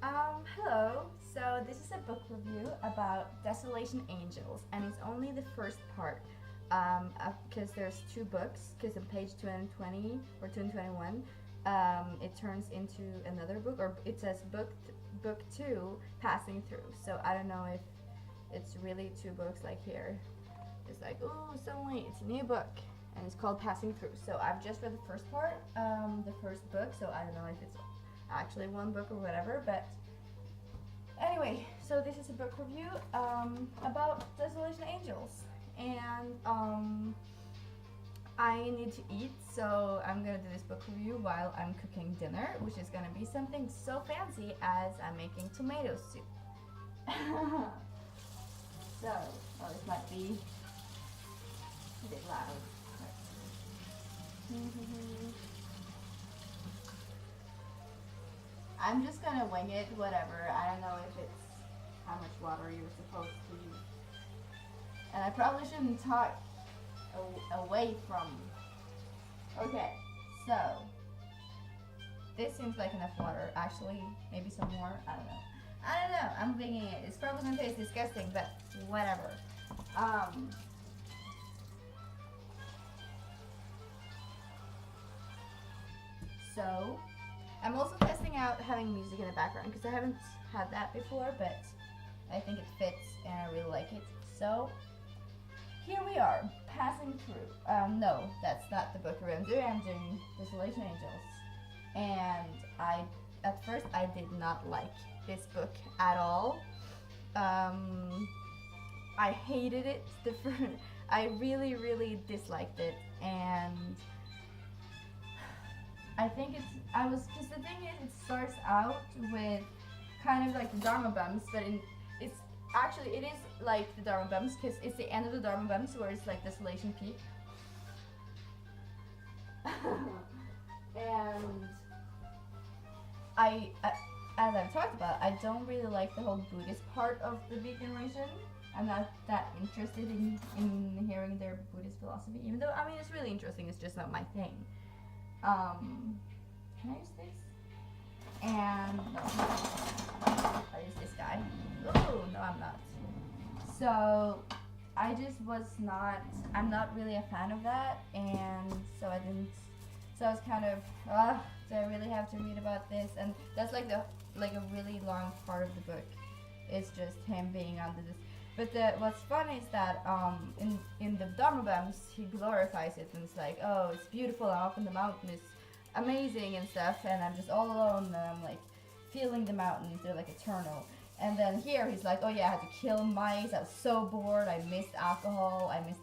Hello. So this is a book review about Desolation Angels, and it's only the first part. Because there's two books. Because on page 220 or 221, it turns into another book, or it says book two, passing through. So I don't know if it's really two books like here. It's like, oh, suddenly it's a new book, and it's called Passing Through. So I've just read the first part, the first book. So I don't know if it's actually one book or whatever, but anyway, so this is a book review about Desolation Angels, and I need to eat, so I'm gonna do this book review while I'm cooking dinner, which is gonna be something so fancy as I'm making tomato soup. So, well, this might be a bit loud. I'm just gonna wing it, whatever. I don't know if it's how much water you're supposed to use. And I probably shouldn't talk away from. Okay, so this seems like enough water. Actually, maybe some more. I don't know. I don't know. I'm winging it. It's probably gonna taste disgusting, but whatever. So I'm also testing out having music in the background because I haven't had that before, but I think it fits and I really like it. So here we are, passing through. No, that's not the book I'm doing. I'm doing Desolation Angels, and at first I did not like this book at all. I hated it. I really, really disliked it, and I think because the thing is, it starts out with kind of like the Dharma bumps, but it's actually, it is like the Dharma bumps because it's the end of the Dharma bumps where it's like Desolation Peak. And as I've talked about, I don't really like the whole Buddhist part of the vegan religion. I'm not that interested in hearing their Buddhist philosophy, even though, I mean, it's really interesting, it's just not my thing. Can I use this? And no, I use this guy. Oh, no, I'm not. So I just I'm not really a fan of that, and so I was kind of, do I really have to read about this? And that's like a really long part of the book. It's just him being under this. But what's fun is that in the Dharma bumps, he glorifies it, and it's like, oh, it's beautiful, I'm up in the mountain, it's amazing and stuff, and I'm just all alone, and I'm like feeling the mountains, they're like eternal. And then here he's like, oh yeah, I had to kill mice, I was so bored, I missed alcohol, I missed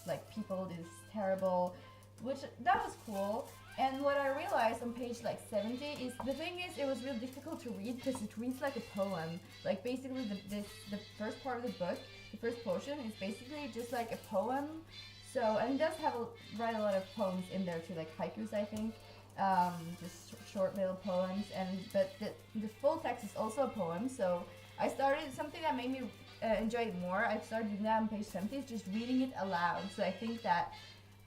like people, this is terrible, which that was cool. And what I realized on page like 70 is, the thing is, it was really difficult to read because it reads like a poem. Like basically the first part of the book, the first portion is basically just like a poem. So, and he does write a lot of poems in there too, like haikus, I think. Just short little poems, but the full text is also a poem. So I started something that made me enjoy it more. I started doing that on page 70, is just reading it aloud. So I think that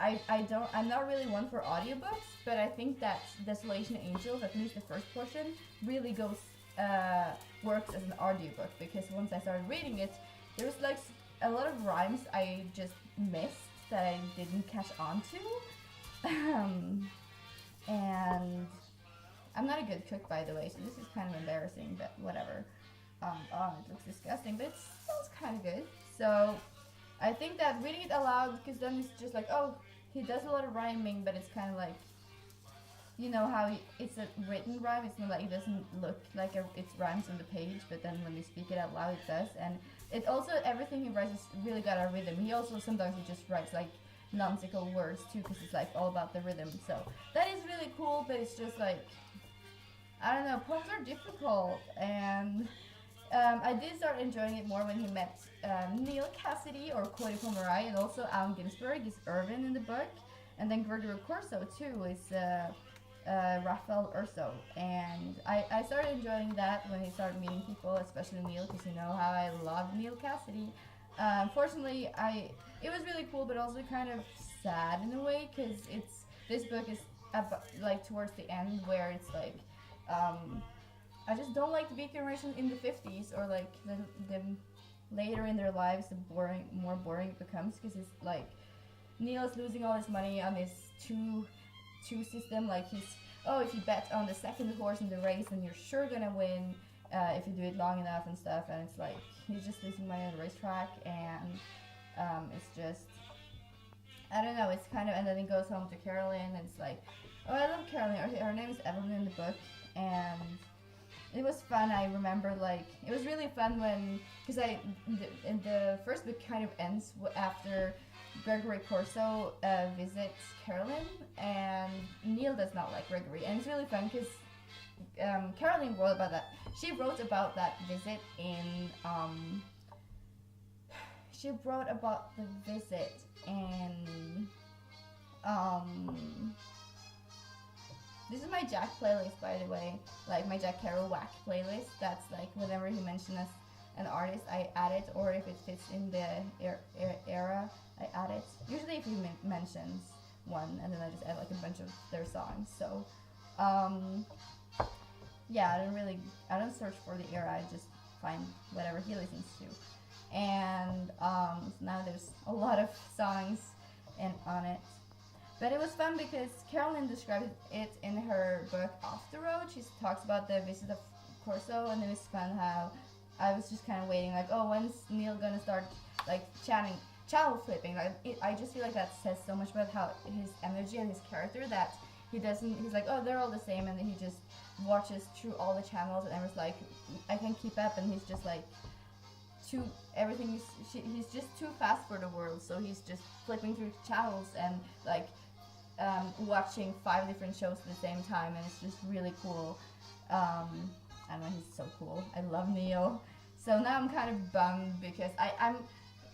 I'm not really one for audiobooks, but I think that Desolation Angels, at least the first portion, really works as an audiobook, because once I started reading it, there's like a lot of rhymes I just missed that I didn't catch on to. And I'm not a good cook, by the way, so this is kind of embarrassing, but whatever. Oh, it looks disgusting, but it smells kind of good. So I think that reading it aloud, because then it's just like, oh, he does a lot of rhyming, but it's kind of like, you know how it's a written rhyme. It's not like, it doesn't look like it rhymes on the page, but then when you speak it out loud, it does. And it also, everything he writes is really got a rhythm. Sometimes he just writes like nonsensical words too, because it's like all about the rhythm. So that is really cool, but it's just like, I don't know, poems are difficult, and I did start enjoying it more when he met Neil Cassidy or Corey Pomeroy, and also Allen Ginsberg is Irvin in the book, and then Gregory Corso too is Raphael Urso, and I started enjoying that when he started meeting people, especially Neil, because you know how I love Neil Cassidy. Unfortunately, it was really cool, but also kind of sad in a way, because this book is like towards the end, where it's like I just don't like the big generation in the 50s, or like the later in their lives, the more boring it becomes, because it's like Neil's losing all his money on this two system. Like he's, oh, if you bet on the second horse in the race, then you're sure gonna win if you do it long enough and stuff. And it's like he's just losing money on the racetrack, and it's just, I don't know. It's kind of, and then he goes home to Carolyn, and it's like, oh, I love Carolyn. Her name is Evelyn in the book, and it was fun. I remember, like, it was really fun when, because the first book kind of ends after Gregory Corso visits Carolyn, and Neil does not like Gregory, and it's really fun because Carolyn wrote about that. She wrote about that visit in she wrote about the visit in this is my Jack playlist, by the way, like my Jack Kerouac playlist. That's like whenever he mentions an artist, I add it, or if it fits in the era, I add it. Usually if he mentions one, and then I just add like a bunch of their songs. So, yeah, I don't search for the era, I just find whatever he listens to. And so now there's a lot of songs on it. But it was fun because Carolyn described it in her book Off the Road. She talks about the visit of Corso, and it was fun how I was just kind of waiting, like, oh, when's Neil gonna start like channel flipping? Like, I just feel like that says so much about how his energy and his character, that he's like, oh, they're all the same, and then he just watches through all the channels, and I was like, I can't keep up, and he's just like he's just too fast for the world, so he's just flipping through channels and like watching 5 different shows at the same time, and it's just really cool. I don't know, he's so cool. I love Neil. So now I'm kind of bummed because I'm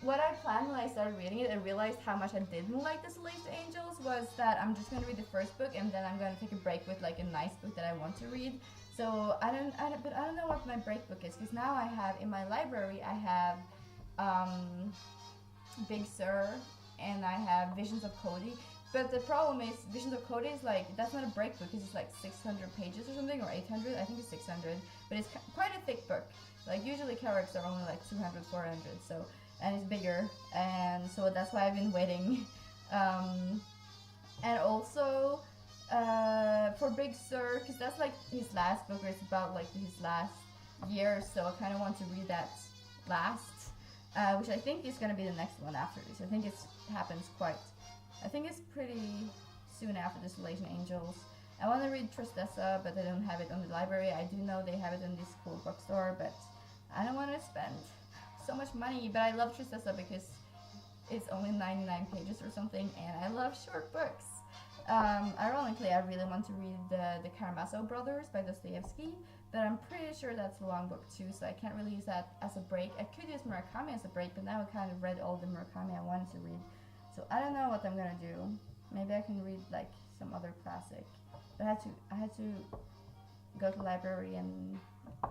what I planned when I started reading it, I realized how much I didn't like Desolation Angels, was that I'm just going to read the first book, and then I'm going to take a break with like a nice book that I want to read. So I don't know what my break book is, because now I have in my library, I have Big Sur, and I have Visions of Cody. But the problem is, Visions of Cody is like, that's not a break book, it's like 600 pages or something, or 800, I think it's 600, but it's quite a thick book. Like usually Kerouac's are only like 200, 400, so, and it's bigger, and so that's why I've been waiting. And also, for Big Sur, because that's like his last book, or it's about like his last year, so I kind of want to read that last, which I think is going to be the next one after this. I think it's pretty soon after Desolation Angels. I want to read Tristessa, but I don't have it on the library. I do know they have it in this cool bookstore, but I don't want to spend so much money. But I love Tristessa because it's only 99 pages or something, and I love short books. Ironically, I really want to read the Karamazov Brothers by Dostoevsky, but I'm pretty sure that's a long book too, so I can't really use that as a break. I could use Murakami as a break, but now I kind of read all the Murakami I wanted to read. So I don't know what I'm gonna do. Maybe I can read like some other classic. But I had to go to the library and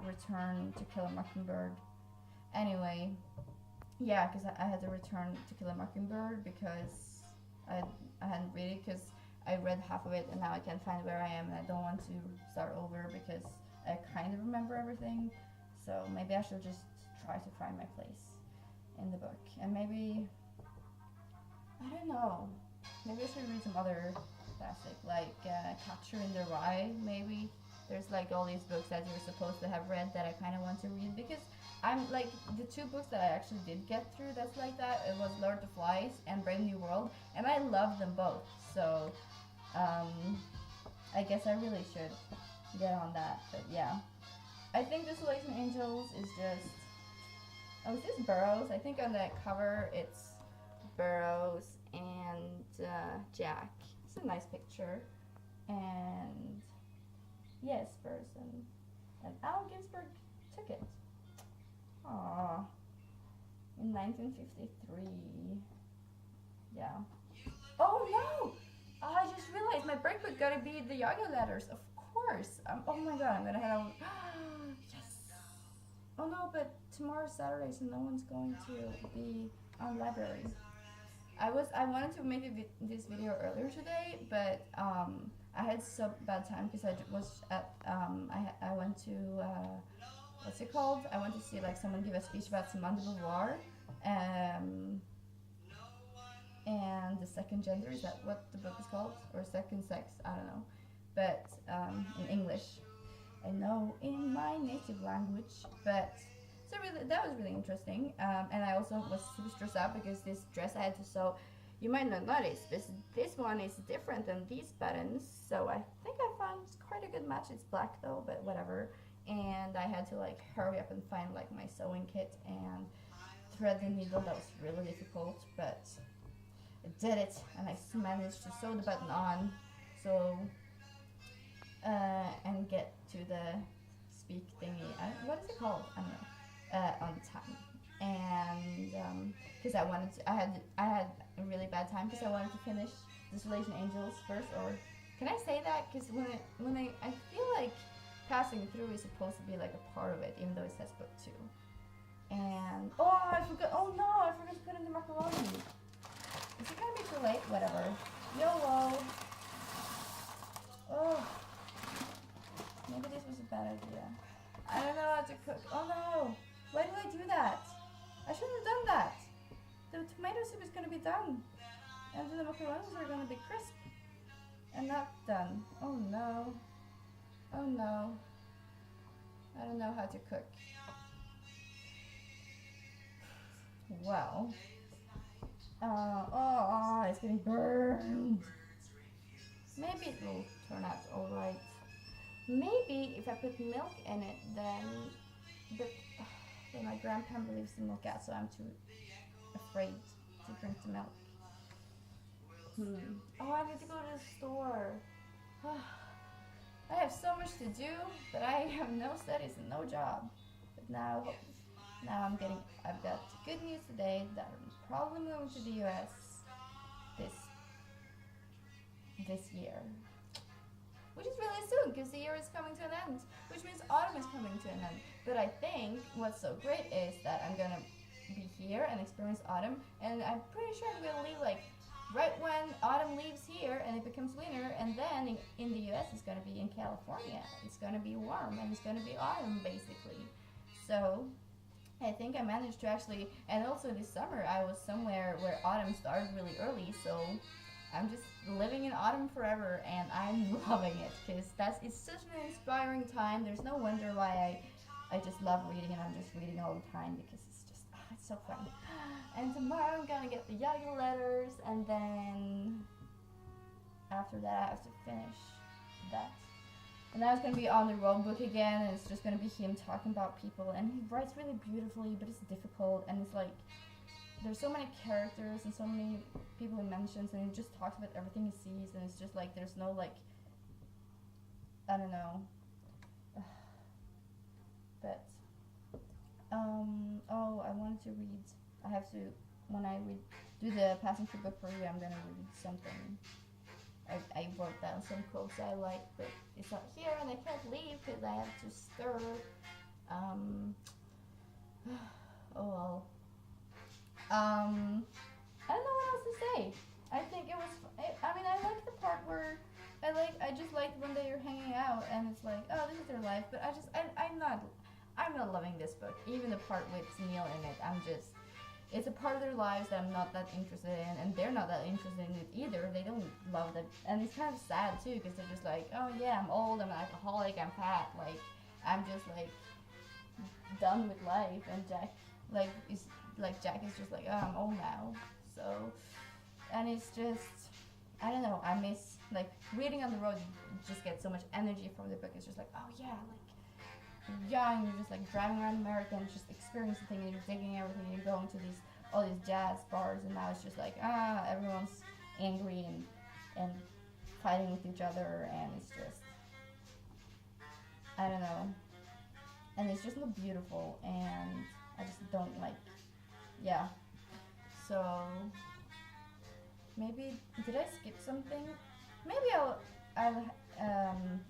return To Kill a Mockingbird. Anyway, yeah, because I had to return To Kill a Mockingbird because I hadn't read it, because I read half of it and now I can't find where I am, and I don't want to start over because I kind of remember everything. So maybe I should just try to find my place in the book, and maybe, I don't know, maybe I should read some other classic, like Catcher in the Rye, maybe. There's like all these books that you're supposed to have read that I kind of want to read, because I'm like, the 2 books that I actually did get through that's like that, it was Lord of the Flies and Brave New World, and I love them both, so I guess I really should get on that. But yeah, I think Desolation Angels is just, oh, is this Burroughs? I think on the cover it's Burroughs and Jack. It's a nice picture, and yes, person, and Allen Ginsberg took it. Aww, in 1953. Yeah. Oh no! I just realized my break book gotta be the Yaga Letters, of course. Oh my god, I'm gonna head out. Yes! Oh no, but tomorrow's Saturday, so no one's going to be on library. I wanted to make this video earlier today, but I had so bad time because was at I went to what's it called? I went to see like someone give a speech about Simone de Beauvoir, um, and the second gender. Is that what the book is called, or second sex? I don't know, but in English. I know in my native language, but so really that was really interesting. And I also was super stressed out because this dress I had to sew. You might not notice, but this one is different than these buttons. So I think I found quite a good match. It's black though, but whatever. And I had to like hurry up and find like my sewing kit and thread the needle. That was really difficult, but I did it, and I managed to sew the button on. So and get to the speak thingy. What is it called? I don't know. On time, and because I had a really bad time because I wanted to finish Desolation Angels first. Or can I say that? Because I feel like passing through is supposed to be like a part of it, even though it says book 2. And I forgot. Oh no, I forgot to put in the macaroni. Is it gonna be too late? Whatever. YOLO. Oh. Maybe this was a bad idea. I don't know how to cook. Oh no! Why did I do that? I shouldn't have done that. The tomato soup is gonna be done. And the macaronis are gonna be crisp. And not done. Oh no. Oh no. I don't know how to cook. Well. It's getting burned. Maybe it will turn out alright. Maybe if I put milk in it, then my grandparent leaves the milk out, so I'm too afraid to drink the milk. Oh, I need to go to the store. I have so much to do, but I have no studies and no job. But now I've got good news today that I'm probably moving to the US this year. Which is really soon, because the year is coming to an end, which means autumn is coming to an end. But I think what's so great is that I'm gonna be here and experience autumn, and I'm pretty sure I'm gonna leave like right when autumn leaves here and it becomes winter, and then in the US it's gonna be in California. It's gonna be warm and it's gonna be autumn basically. So I think I managed to actually, and also this summer I was somewhere where autumn started really early, so I'm just living in autumn forever, and I'm loving it because it's such an inspiring time. There's no wonder why I just love reading, and I'm just reading all the time because it's so fun. And tomorrow I'm gonna get the Yaga letters, and then after that I have to finish that. And now it's gonna be on the road book again, and it's just gonna be him talking about people, and he writes really beautifully, but it's difficult, and it's like there's so many characters and so many people he mentions, and he just talks about everything he sees, and it's just like there's no like, I don't know. But I wanted to read. I have to, when I do the passing through book review, I'm gonna read something. I wrote down some quotes I like, but it's not here, and I can't leave because I have to stir. Oh well. I don't know what else to say. I think it was. I mean, I like the part where I just liked when they were hanging out, and it's like, oh, this is their life. But I'm not loving this book. Even the part with Neil in it, it's a part of their lives that I'm not that interested in, and they're not that interested in it either. They don't love that, and it's kind of sad too, because they're just like, oh yeah, I'm old, I'm an alcoholic, I'm fat, like I'm just like done with life, and Jack is just like, oh, I'm old now. So, and it's just, I don't know, I miss, like, reading on the road, you just get so much energy from the book. It's just like, oh yeah, like, you're young, you're just like driving around America and just experiencing things, and you're digging everything, and you're going to all these jazz bars, and now it's just like, everyone's angry and fighting with each other, and it's just, I don't know, and it's just not beautiful, and I just don't like, yeah, so maybe, did I skip something? Maybe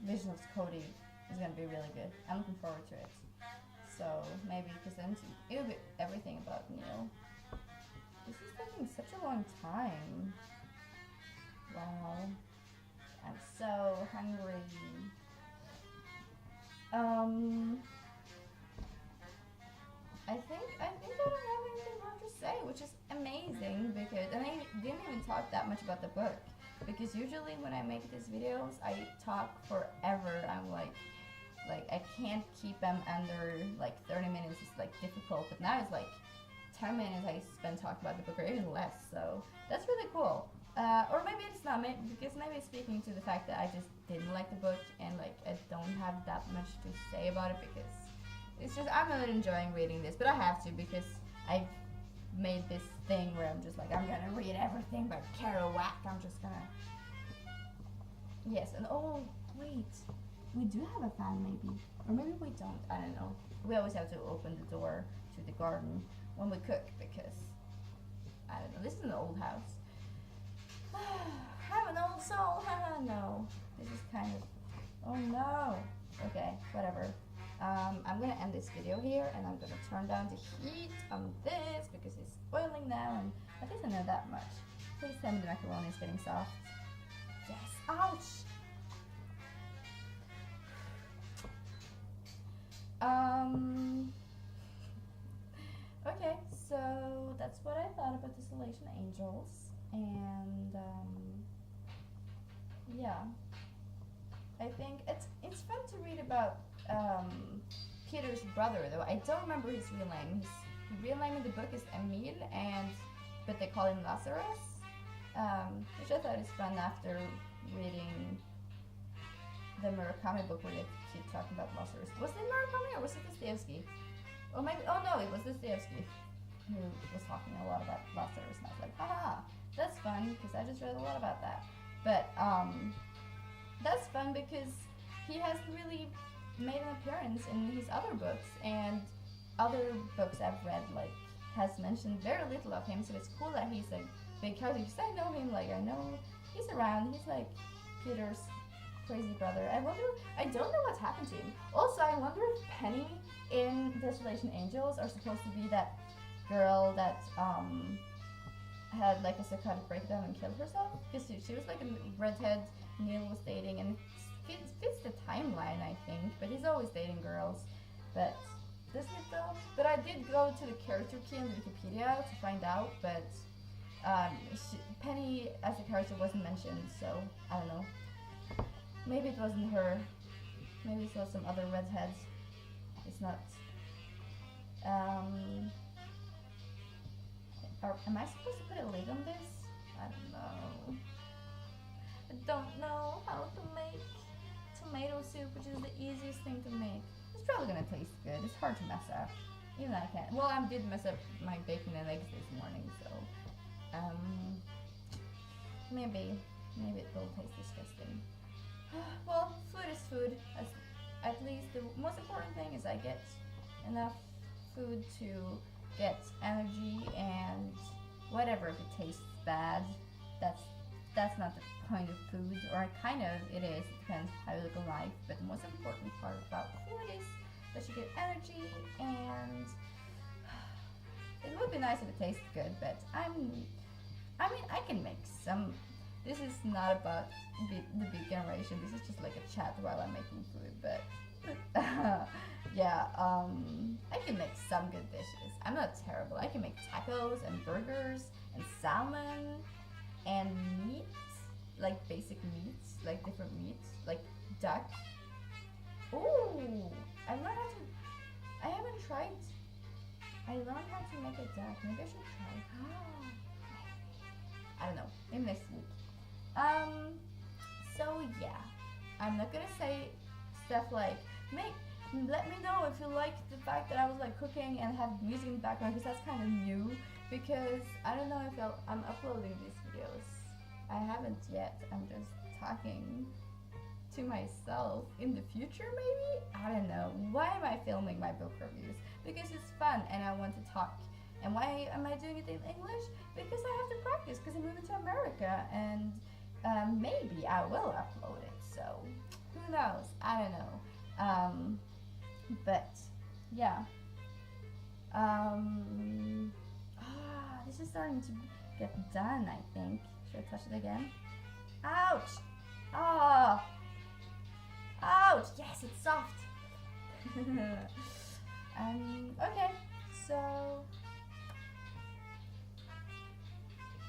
Vision of Cody is gonna be really good. I'm looking forward to it. So maybe, because then it'll be everything about Neil. This is taking such a long time. Wow. I'm so hungry. Um, I think I don't have anything more to say, which is amazing because, and I didn't even talk that much about the book because usually when I make these videos, I talk forever. I'm like I can't keep them under like 30 minutes. It's like difficult, but now it's like 10 minutes I spend talking about the book, or even less. So that's really cool. Or maybe it's not, because maybe it's speaking to the fact that I just didn't like the book and like I don't have that much to say about it because it's just I'm not enjoying reading this, but I have to because I've made this thing where I'm just like I'm gonna read everything by Kerouac. I'm just gonna yes, and oh wait, we do have a fan maybe, or maybe we don't. I don't know. We always have to open the door to the garden when we cook because I don't know. This is an old house. I'm an old soul. No, this is kind of. Oh no. Okay, whatever. I'm gonna end this video here and I'm gonna turn down the heat on this because it's boiling now and at least I know that much. Please tell me the macaroni is getting soft. Yes, ouch! Okay, so that's what I thought about Desolation Angels and yeah. I think it's fun to read about Peter's brother, though. I don't remember his real name. His real name in the book is Emil, but they call him Lazarus, which I thought is fun after reading the Murakami book where they keep talking about Lazarus. Was it Murakami or was it Dostoevsky? Or maybe, oh no, it was Dostoevsky who was talking a lot about Lazarus, and I was like, haha, that's fun because I just read a lot about that. But that's fun because he hasn't really made an appearance in his other books, and other books I've read like has mentioned very little of him, so it's cool that he's a big character because I know him, like I know he's around, he's like Peter's crazy brother. I don't know what's happened to him. Also, I wonder if Penny in Desolation Angels are supposed to be that girl that had like a psychotic breakdown and killed herself, because she was like a redhead Neil was dating, and it fits the timeline, I think, but he's always dating girls. But doesn't it though? But I did go to the character key on Wikipedia to find out, but Penny as a character wasn't mentioned, so I don't know. Maybe it wasn't her. Maybe it was some other redheads. It's not. Am I supposed to put a lid on this? I don't know. I don't know how to make tomato soup, which is the easiest thing to make. It's probably gonna taste good. It's hard to mess up. Even I can't. Well, I did mess up my bacon and eggs this morning, so maybe it will taste disgusting. Well, food is food. At least the most important thing is I get enough food to get energy, and whatever if it tastes bad, that's not the point of food, or kind of it is. It depends how you look at life. But the most important part about food is that you get energy, and it would be nice if it tasted good. But I mean, I can make some. This is not about the big generation. This is just like a chat while I'm making food. But yeah, I can make some good dishes. I'm not terrible. I can make tacos and burgers and salmon and meat, like basic meats, like different meats, like duck. Ooh, I learned how to. I haven't tried. I learned how to make a duck. Maybe I should try. I don't know. Maybe next week. So yeah, I'm not gonna say stuff like let me know if you like the fact that I was like cooking and have music in the background, because that's kind of new, because I don't know if I'm uploading these videos. I haven't yet. I'm just talking to myself in the future maybe. I don't know. Why am I filming my book reviews? Because it's fun and I want to talk. And why am I doing it in English? Because I have to practice, because I'm moving to America, and maybe I will upload it. So who knows? I don't know. But yeah. This is starting to get done, I think. Should I touch it again? Ouch! Ah! Ouch! Yes, it's soft. Okay, so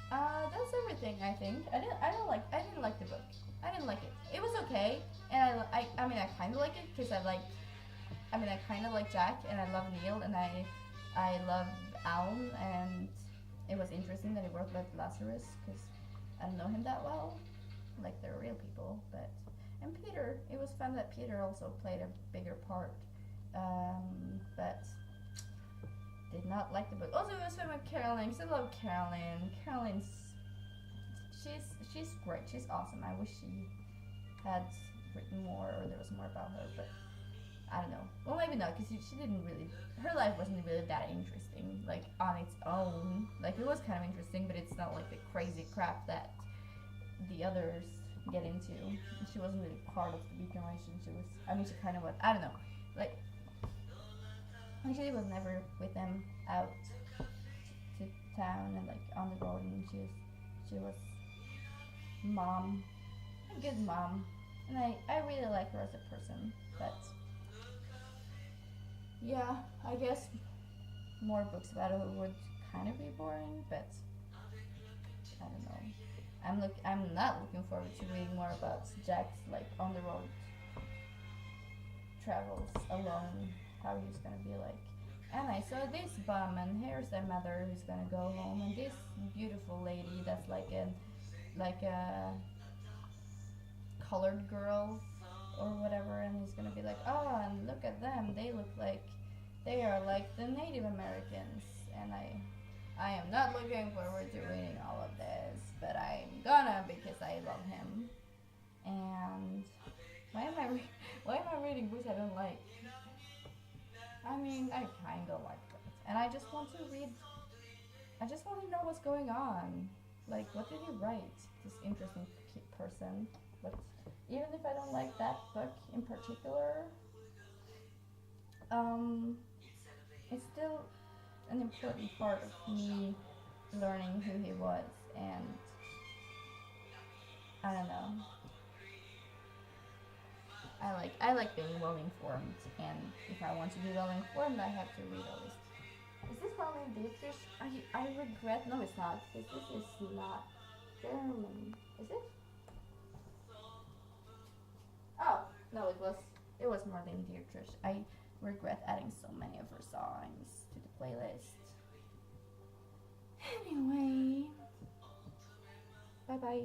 that's everything. I think I didn't like the book. I didn't like it. It was okay, and I mean I kind of like it because I kind of like Jack, and I love Neil, and I love Alan, and it was interesting that he worked with Lazarus because I don't know him that well, like they're real people, but. And Peter, it was fun that Peter also played a bigger part, but did not like the book. Also, it was fun with Carolyn because I love Carolyn. She's great. She's awesome. I wish she had written more or there was more about her, but I don't know. Well, maybe not because she didn't really. Her life wasn't really that interesting, like on its own. Like it was kind of interesting, but it's not like the crazy crap that the others get into. She wasn't really part of the big generation. She kind of was. I don't know. Like, actually, was never with them out to town and like on the road, and she was mom, a good mom, and I really like her as a person. But yeah, I guess more books about her would kind of be boring, but I don't know. I'm not looking forward to reading more about Jack's like on the road travels alone. How he's gonna be like. And I saw this bum, and here's their mother who's gonna go home, and this beautiful lady that's like a colored girl or whatever, and he's gonna be like, oh, and look at them, they look like they are like the Native Americans, and I am not looking forward to reading all of this, but I'm gonna because I love him. And why am I reading books I don't like? I mean, I kind of like it, and I just want to read. I just want to know what's going on. Like, what did he write? This interesting person. But even if I don't like that book in particular, it's still an important part of me learning who he was, and I don't know. I like being well informed, and if I want to be well informed, I have to read all this. Is this Berlin Dietrich? I regret. No, it's not. This is not German. Is it? Oh no, it was Marlene Dietrich. I regret adding so many of her songs to the playlist. Anyway, bye bye.